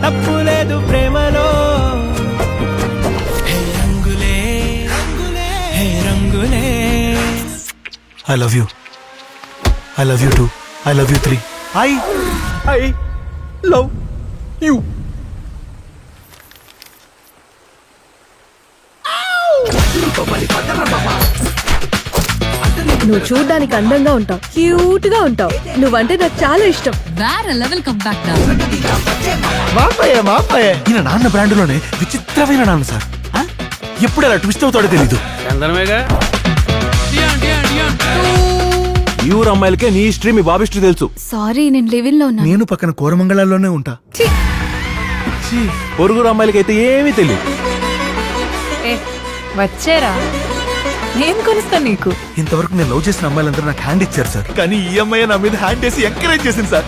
తప్పు లేదు ప్రేమలో. హే రంగులే రంగులే హే రంగులే. I love you. I love you too. I love you 3. I love you. నువ్వు చూడ్డానికి అందంగా ఉంటావు, క్యూట్ గా ఉంటావు. నువ్వంటే నాకు చాలా ఇష్టం. వేరే లెవెల్ కమ్ బ్యాక్ డా. మాపయ్య ఈయన నాన్న బ్రాండ్లోనే విచిత్రమైన నాన్న సార్. ఎప్పుడు అలా ట్విస్ట్ అవుతాడో తెలీదు. ఈ ఊరు అమ్మాయిలకే నీ హిస్టరీ మీ బాబు హిస్టరీ తెలుసు. సారీ, నేను లివింగ్ లో ఉన్నా. నేను పక్కన కోరమంగళాల్లోనే ఉంటా. పొరుగురు అమ్మాయిలకైతే ఏమీ తెలియదు. వచ్చేరా, నేను కొనిస్తాను నీకు. ఇంతవరకు నేను లవ్ చేసిన అమ్మాయిలందరూ నాకు హ్యాండ్ ఇచ్చారు సార్, కానీ ఈ అమ్మాయి నా మీద హ్యాండ్ వేసి ఎంకరేజ్ చేసింది సార్.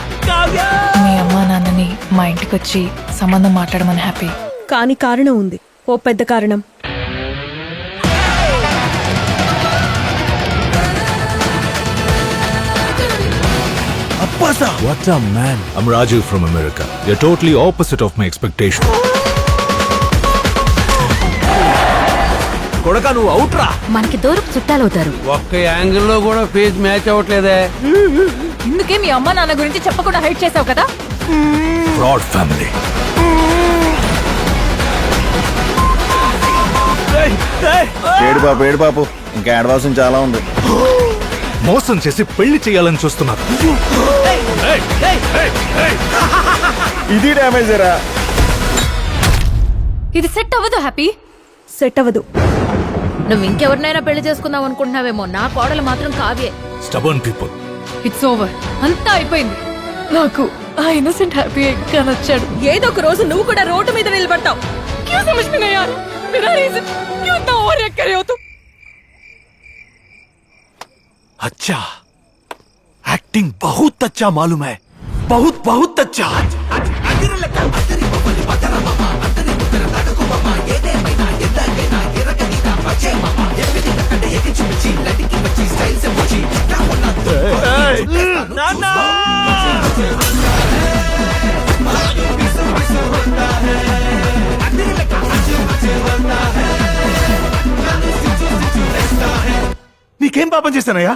మీ అమ్మా నాన్నని మా ఇంటికి వచ్చి సంబంధం మాట్లాడమని హ్యాపీ. కానీ కారణం ఉంది, ఓ పెద్ద కారణం. అబ్బా sir, What a man. I'm Raju from America. You're totally opposite of my expectation. కొడక నువ్వు అవుట్ రా. మనకి దూరపు చుట్టాలవుతారు. ఒక్క యాంగిల్లో కూడా ఫేస్ మ్యాచ్ అవ్వట్లేదే. ఇందుకే మీ అమ్మ నాన్న గురించి చెప్పకుండా హైట్ చేసావు కదా. Broad family. ఏడు పాపు ఇంకా ఏడవాల్సిన చాలా ఉంది. మోసం చేసి పెళ్లి చేయాలని చూస్తున్నారు. ఇది డ్యామేజ్ రా. ఇది సెట్ అవ్వదు హ్యాపీ. సెట్ అవ్వదు. నువ్వు ఇంకెవరినైనా పెళ్లి చేసుకుందాం అనుకుంటున్నావేమో, నా కోడలు మాత్రం కావ్యే. Stubborn people. ఇట్స్ ఓవర్, అంతా అయిపోయింది. నాకు ఆ ఇన్నోసెంట్ హ్యాపీ ఇంకా నచ్చాడు. ఏదో ఒక రోజు నువ్వు కూడా రోడ్డు మీద నిలబడతావు. क्यों समझ में नहीं आ रहा? मेरा रीजन क्यों इतना ओवर रिएक्ट कर रहे हो तुम? अच्छा, एक्टिंग बहुत अच्छा मालूम है, बहुत बहुत अच्छा. నీకేం పాపం చేశానయ్యా?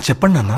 చెప్పండి నాన్న.